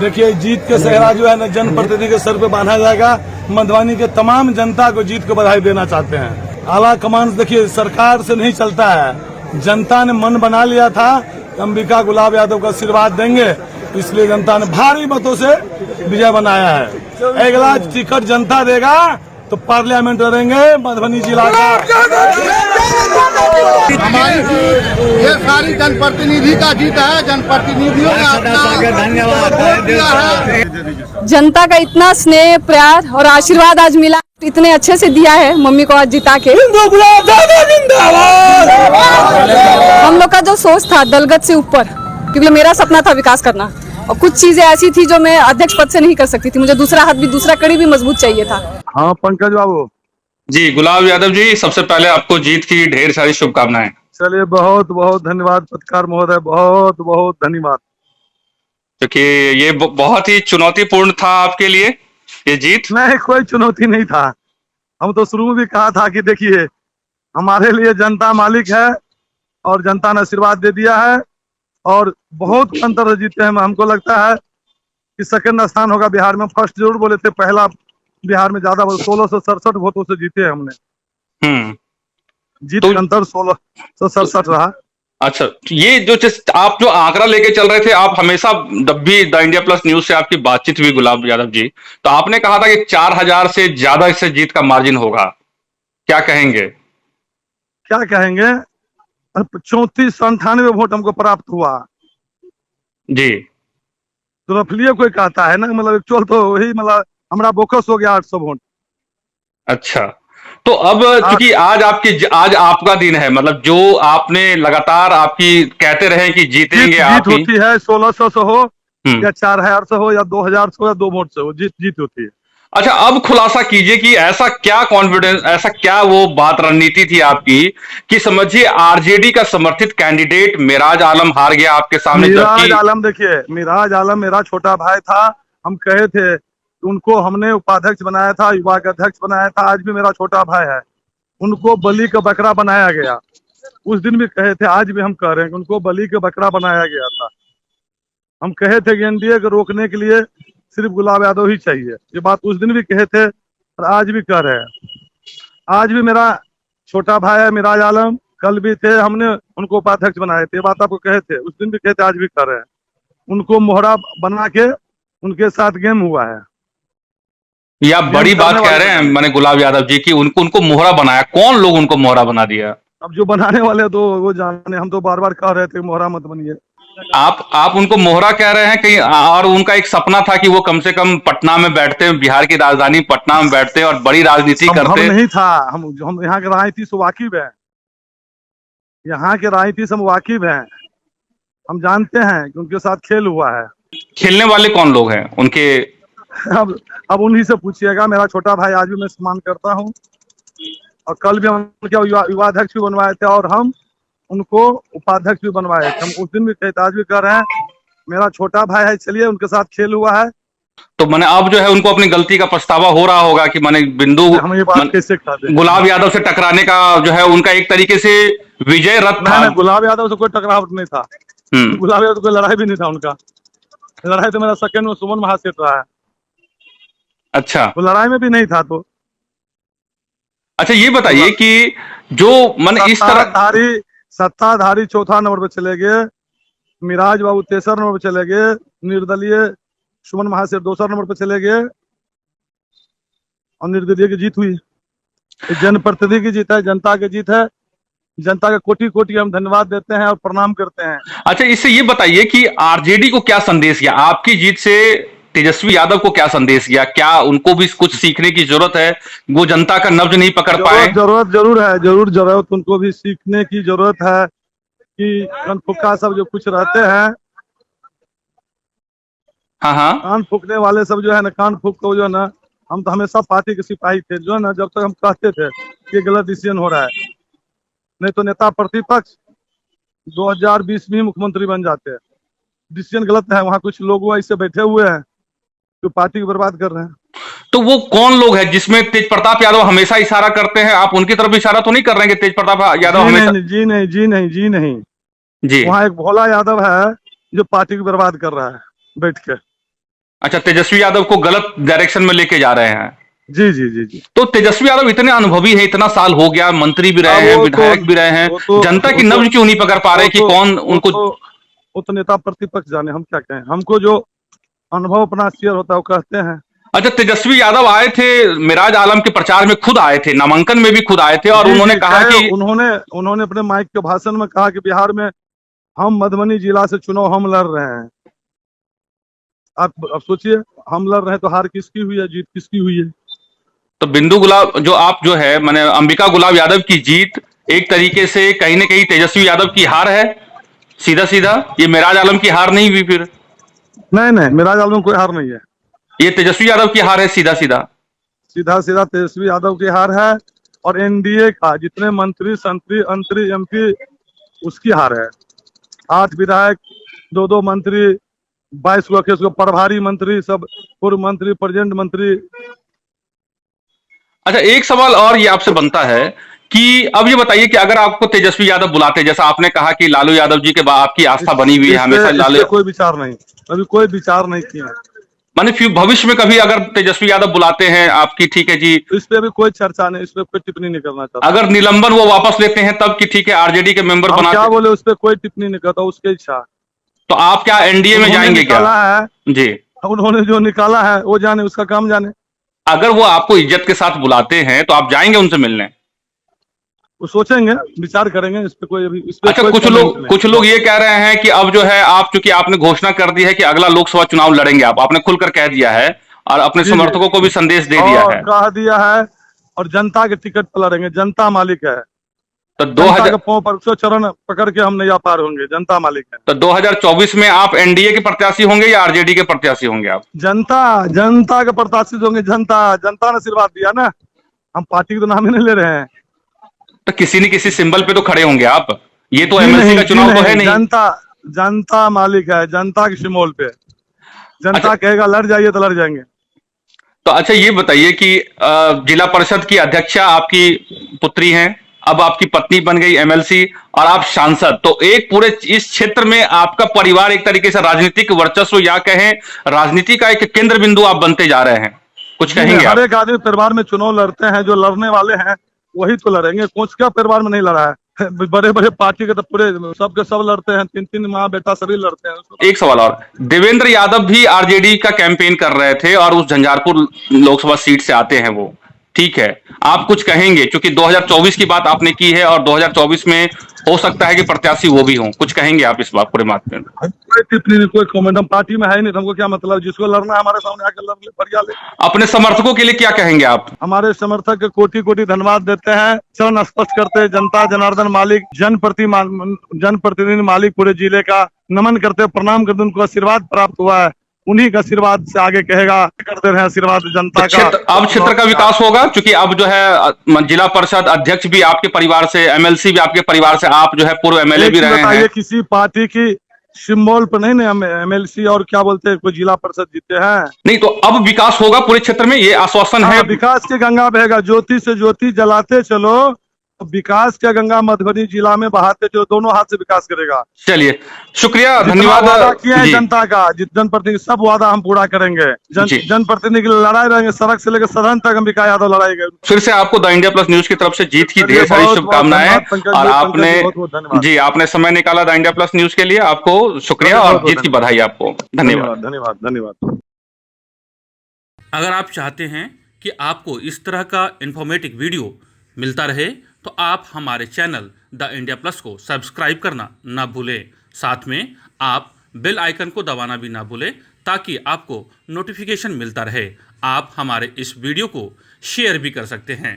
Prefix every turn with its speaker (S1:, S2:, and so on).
S1: देखिए, जीत के सेहरा जो है ना जनप्रतिनिधि के सर पे बांधा जाएगा। मधुबनी के तमाम जनता को जीत को बधाई देना चाहते हैं। आला कमान देखिए, सरकार से नहीं चलता है, जनता ने मन बना लिया था। अंबिका गुलाब यादव का आशीर्वाद देंगे, इसलिए जनता ने भारी मतों से विजय बनाया है। अगला टिकट जनता देगा तो पार्लियामेंट लड़ेंगे मधुबनी जिला का।
S2: हमारी ये सारी जनप्रतिनिधि का जीत है। जनप्रतिनिधियों ने धन्यवाद।
S3: जनता का इतना स्नेह, प्यार और आशीर्वाद आज मिला, इतने अच्छे से दिया है मम्मी को आज जिता के। हम लोग का जो सोच था दलगत से ऊपर, क्योंकि मेरा सपना था विकास करना, और कुछ चीजें ऐसी थी जो मैं अध्यक्ष पद से नहीं कर सकती थी। मुझे दूसरा हाथ भी, दूसरा कड़ी भी मजबूत चाहिए था।
S1: हाँ पंकज बाबू
S4: जी, गुलाब यादव जी, सबसे पहले आपको जीत की ढेर सारी शुभकामनाएं।
S1: चलिए, बहुत बहुत धन्यवाद पत्रकार महोदय, बहुत बहुत धन्यवाद।
S4: क्योंकि ये बहुत ही चुनौतीपूर्ण था आपके लिए ये जीत।
S1: नहीं, कोई चुनौती नहीं था। हम तो शुरू में भी कहा था कि देखिए, हमारे लिए जनता मालिक है और जनता ने आशीर्वाद दे दिया है और बहुत अंतर से जीते हैं। हमको लगता है कि सेकंड स्थान होगा बिहार में। फर्स्ट जरूर बोले थे, पहला बिहार में ज्यादा 1667 वोटों से जीते हैं हमने। जीत का अंतर 1667 रहा।
S4: अच्छा, ये जो आप जो आंकड़ा लेके चल रहे थे, आप हमेशा जब भी द इंडिया प्लस न्यूज से आपकी बातचीत हुई गुलाब यादव जी, तो आपने कहा था कि 4000 से ज्यादा इससे जीत का मार्जिन होगा। क्या कहेंगे?
S1: क्या कहेंगे? 3498 वोट हमको प्राप्त हुआ
S4: जी।
S1: तो रफली कोई कहता है ना, मतलब एक्चुअल तो वही, मतलब हमारा बोकस हो गया 800 वोट।
S4: अच्छा, तो अब क्योंकि आज आपका दिन है, मतलब जो आपने लगातार आपकी कहते रहे कि जीतेंगे आप
S1: जीत होती है 1600 से हो या 4000 से हो या 2000 से हो या 2 वोट से हो, जीत होती है।
S4: अच्छा, अब खुलासा कीजिए कि ऐसा क्या कॉन्फिडेंस, ऐसा क्या वो बात रणनीति थी आपकी कि समझिए आरजेडी का समर्थित कैंडिडेट मिराज आलम हार गया आपके सामने।
S1: मिराज आलम, देखिए मिराज आलम मेरा छोटा भाई था। हम कहे थे, उनको हमने उपाध्यक्ष बनाया था, युवा का अध्यक्ष बनाया था। आज भी मेरा छोटा भाई है। उनको बलि का बकरा बनाया गया। उस दिन भी कहे थे, आज भी हम कह रहे हैं कि उनको बलि का बकरा बनाया गया था। हम कहे थे कि एनडीए को रोकने के लिए सिर्फ गुलाब यादव ही चाहिए। ये बात उस दिन भी कहे थे और आज भी कह रहे हैं। आज भी मेरा छोटा भाई है मिराज आलम, कल भी थे, हमने उनको उपाध्यक्ष बनाए थे। ये बात आपको कहे थे, उस दिन भी कहे थे, आज भी कर रहे हैं। उनको मोहरा बना के उनके साथ गेम हुआ है।
S4: ये आप बड़ी बात कह रहे हैं मैंने गुलाब यादव जी की उनको मोहरा बनाया। कौन लोग उनको मोहरा बना दिया?
S1: अब जो बनाने वाले तो वो जाने। हम तो बार बार कह रहे थे मोहरा मत बनिए।
S4: आप उनको मोहरा कह रहे हैं कहीं, और उनका एक सपना था कि वो कम से कम पटना में बैठते, बिहार की राजधानी पटना में बैठते और बड़ी राजनीति करते।
S1: हम नहीं था, हम यहाँ के राजनीति से वाकिफ है। यहाँ के राजनीति से हम वाकिफ हैं। हम जानते हैं कि उनके साथ खेल हुआ है।
S4: खेलने वाले कौन लोग हैं उनके?
S1: अब उन्हीं से पूछिएगा। मेरा छोटा भाई आज भी मैं सम्मान करता हूँ और कल भी हम उनके युवा अध्यक्ष भी बनवाए थे और हम उनको उपाध्यक्ष भी बनवाए थे। हम उस दिन भी कहते, आज भी कह रहे हैं, मेरा छोटा भाई है, चलिए उनके साथ खेल हुआ है।
S4: तो मैंने अब जो है उनको अपनी गलती का पछतावा हो रहा होगा कि मैंने बिंदु
S1: हम ये बात कैसे कहते,
S4: गुलाब यादव से टकराने का जो है उनका एक तरीके से विजय रथ था।
S1: गुलाब यादव से कोई टकराव नहीं था। गुलाब यादव कोई लड़ाई भी नहीं था उनका। लड़ाई तो मेरा सेकंड में सुमन महासेठ रहा है।
S4: अच्छा,
S1: वो लड़ाई में भी नहीं था। तो
S4: अच्छा, ये बताइए कि जो मन इस तरह
S1: सत्ताधारी चौथा नंबर पे चले गए, मिराज बाबू तेसर नंबर पे चले गए, निर्दलीय सुमन महासेठ दूसरा नंबर पे चले गए और निर्दलीय की जीत हुई। जनप्रतिनिधि की जीत है, जनता की जीत है। जनता का कोटि कोटि हम धन्यवाद देते हैं और प्रणाम करते हैं।
S4: अच्छा, इससे ये बताइए कि आरजेडी को क्या संदेश गया आपकी जीत से? तेजस्वी यादव को क्या संदेश गया? क्या उनको भी कुछ सीखने की जरूरत है? वो जनता का नब्ज नहीं पकड़ पाए।
S1: जरूरत जरूर है, जरूरत उनको भी सीखने की जरूरत है कि कान सब जो कुछ रहते हैं,
S4: हाँ,
S1: कान फूकने वाले सब जो है ना, कान फूक को जो है ना, हम तो हमेशा पार्टी के सिपाही थे। जो है ना, जब तक हम कहते थे कि गलत डिसीजन हो रहा है, नहीं तो नेता प्रतिपक्ष 2020 में मुख्यमंत्री बन जाते हैं। डिसीजन गलत है। वहाँ कुछ लोग ऐसे बैठे हुए हैं जो पार्टी को बर्बाद कर रहे हैं।
S4: तो वो कौन लोग हैं जिसमें तेज प्रताप यादव हमेशा इशारा करते हैं? आप उनकी तरफ इशारा तो नहीं कर रहे हैं कि तेज प्रताप यादव हमेशा?
S1: जी नहीं
S4: जी।
S1: वहाँ एक भोला यादव है जो पार्टी को बर्बाद कर रहा है बैठ के।
S4: अच्छा, तेजस्वी यादव को गलत डायरेक्शन में लेके जा रहे हैं।
S1: जी जी जी जी।
S4: तो तेजस्वी यादव इतने अनुभवी हैं, इतना साल हो गया, मंत्री भी रहे
S1: अब
S4: हैं,
S1: वो तो
S4: विधायक भी रहे हैं, जनता की नब्ज क्यों नहीं पकड़ पा रहे कि कौन उनको।
S1: वो तो नेता प्रतिपक्ष जाने, हम क्या कहें। हमको जो अनुभव अपना शेयर होता है वो कहते हैं।
S4: अच्छा, तेजस्वी यादव आए थे, मिराज आलम के प्रचार में खुद आए थे, नामांकन में भी खुद आए थे, और
S1: जी
S4: उन्होंने
S1: जी,
S4: कहा कि
S1: उन्होंने अपने माइक के भाषण में कहा कि बिहार में हम मधुबनी जिला से चुनाव हम लड़ रहे हैं। आप सोचिए, हम लड़ रहे हैं तो हार किसकी हुई है, जीत किसकी हुई है।
S4: तो बिंदु गुलाब जो आप जो है माने अंबिका गुलाब यादव की जीत एक तरीके से कहीं ना कहीं तेजस्वी यादव की हार है, सीधा सीधा। ये मिराज आलम की हार नहीं हुई फिर?
S1: नहीं नहीं, मेरा जाल में कोई हार नहीं है।
S4: ये तेजस्वी यादव की हार है, सीधा सीधा।
S1: सीधा सीधा तेजस्वी यादव की हार है, और एनडीए का जितने मंत्री संतरी अंतरी एमपी उसकी हार है। 8 विधायक, 2 मंत्री, 22 को प्रभारी मंत्री, सब पूर्व मंत्री, प्रेजेंट मंत्री।
S4: अच्छा, एक सवाल और ये आपसे बनता है कि अब ये बताइए कि अगर आपको तेजस्वी यादव बुलाते, जैसा आपने कहा कि लालू यादव जी के बाद आपकी आस्था बनी हुई है हमेशा,
S1: इस
S4: लालू
S1: पे कोई विचार नहीं, अभी कोई विचार नहीं किया।
S4: माने फिर भविष्य में कभी अगर तेजस्वी यादव बुलाते हैं आपकी, ठीक है जी,
S1: इस पे अभी कोई चर्चा नहीं, इस पे कोई टिप्पणी नहीं करना चाहता।
S4: अगर निलंबन वो वापस लेते हैं तब कि ठीक है आरजेडी के मेंबर
S1: हम क्या
S4: बनाते,
S1: बोले, उस पे कोई टिप्पणी नहीं करता, उसकी इच्छा।
S4: तो आप क्या एनडीए में
S1: उन्होंने
S4: जाएंगे क्या?
S1: निकाला है,
S4: जी।
S1: उन्होंने जो निकाला है वो जाने, उसका काम जाने।
S4: अगर वो आपको इज्जत के साथ बुलाते हैं तो आप जाएंगे उनसे मिलने?
S1: वो सोचेंगे, विचार करेंगे इस पे, कोई अभी इस पे
S4: अच्छा,
S1: कोई comment नहीं।
S4: कुछ लोग ये कह रहे हैं कि अब जो है आप, चूंकि आपने घोषणा कर दी है कि अगला लोकसभा चुनाव लड़ेंगे, आप आपने खुलकर कह दिया है और अपने
S1: जी जी,
S4: समर्थकों को भी संदेश दे दिया
S1: और
S4: है।
S1: कह दिया है, और जनता के टिकट पर लड़ेंगे। जनता मालिक है,
S4: तो
S1: जनता के पांव पर उसको चरण पकड़ के हम नहीं पार होंगे। जनता मालिक है।
S4: तो 2024 में आप एनडीए के प्रत्याशी होंगे या आरजेडी के प्रत्याशी होंगे आप?
S1: जनता के प्रत्याशी होंगे। जनता ने आशीर्वाद दिया ना, हम पार्टी का तो नाम ही नहीं ले रहे हैं।
S4: तो किसी न किसी सिंबल पे तो खड़े होंगे आप। ये तो
S1: जी
S4: एमएलसी
S1: नहीं,
S4: का
S1: जी
S4: चुनाव तो है नहीं।
S1: जनता मालिक है, जनता के सिमोल पे। जनता
S4: अच्छा,
S1: कहेगा लड़ जाइए तो लड़ जाएंगे।
S4: तो अच्छा ये बताइए कि जिला परिषद की अध्यक्षा आपकी पुत्री हैं, अब आपकी पत्नी बन गई एमएलसी, और आप सांसद, तो एक पूरे इस क्षेत्र में आपका परिवार एक तरीके से राजनीतिक वर्चस्व या कहें राजनीति का एक केंद्र बिंदु आप बनते जा रहे हैं, कुछ कहेंगे
S1: हर
S4: आप?
S1: एक आदमी परिवार में चुनाव लड़ते हैं, जो लड़ने वाले हैं वही तो लड़ेंगे। कुछ क्या परिवार में नहीं लड़ा है? बड़े बड़े पार्टी के तो पूरे सबके सब लड़ते हैं, 3 माँ बेटा सभी लड़ते हैं।
S4: एक सवाल और, देवेंद्र यादव भी आरजेडी का कैंपेन कर रहे थे और उस झंझारपुर लोकसभा सीट से आते हैं वो, ठीक है, आप कुछ कहेंगे क्योंकि 2024 की बात आपने की है और 2024 में हो सकता है कि प्रत्याशी वो भी हों, कुछ कहेंगे आप इस बात पूरे मामले में?
S1: कोई टिप्पणी नहीं, कोई कमेंट। हम पार्टी में है ही नहीं, तो हमको क्या मतलब। जिसको लड़ना है हमारे सामने आकर लड़ ले, फरिया ले।
S4: अपने समर्थकों के लिए क्या कहेंगे आप?
S1: हमारे समर्थक के कोटि कोटि धन्यवाद देते हैं। चरण स्पष्ट करते हैं, जनता जनार्दन मालिक, जनप्रतिनिधि मालिक पूरे जिले का नमन करते, प्रणाम करते, उनको आशीर्वाद प्राप्त हुआ है। उन्हीं का आशीर्वाद से आगे कहेगा, करते रहे आशीर्वाद जनता का।
S4: अब क्षेत्र का विकास होगा क्योंकि अब जो है जिला परिषद अध्यक्ष भी आपके परिवार से, एमएलसी भी आपके परिवार से, आप जो है पूर्व एमएलए भी रहे हैं।
S1: किसी पार्टी की सिंबल पर नहीं ना एमएलसी और क्या बोलते हैं कोई जिला परिषद जीते हैं।
S4: नहीं, तो अब विकास होगा पूरे क्षेत्र में, ये आश्वासन है?
S1: विकास की गंगा बहेगा, ज्योति से ज्योति जलाते चलो। विकास की गंगा मधुबनी जिला में बहाते चलो, दोनों हाथ से विकास करेगा।
S4: चलिए, शुक्रिया, धन्यवाद।
S1: वादा किया है जनता का, जनप्रतिनिधि सब वादा हम पूरा करेंगे। जनप्रतिनिधि की लड़ाई रहेंगे, सड़क से लेकर सदन तक अंबिका यादव लड़ाई गए।
S4: फिर से आपको द इंडिया प्लस न्यूज की तरफ से जीत की ढेर सारी शुभकामनाएं, और आपने जी आपने समय निकाला द इंडिया प्लस न्यूज के लिए, आपको शुक्रिया और जीत की बधाई आपको। धन्यवाद,
S1: धन्यवाद, धन्यवाद।
S5: अगर आप चाहते हैं कि आपको इस तरह का इंफॉर्मेटिव वीडियो मिलता रहे तो आप हमारे चैनल द इंडिया प्लस को सब्सक्राइब करना ना भूलें। साथ में आप बेल आइकन को दबाना भी ना भूलें ताकि आपको नोटिफिकेशन मिलता रहे। आप हमारे इस वीडियो को शेयर भी कर सकते हैं।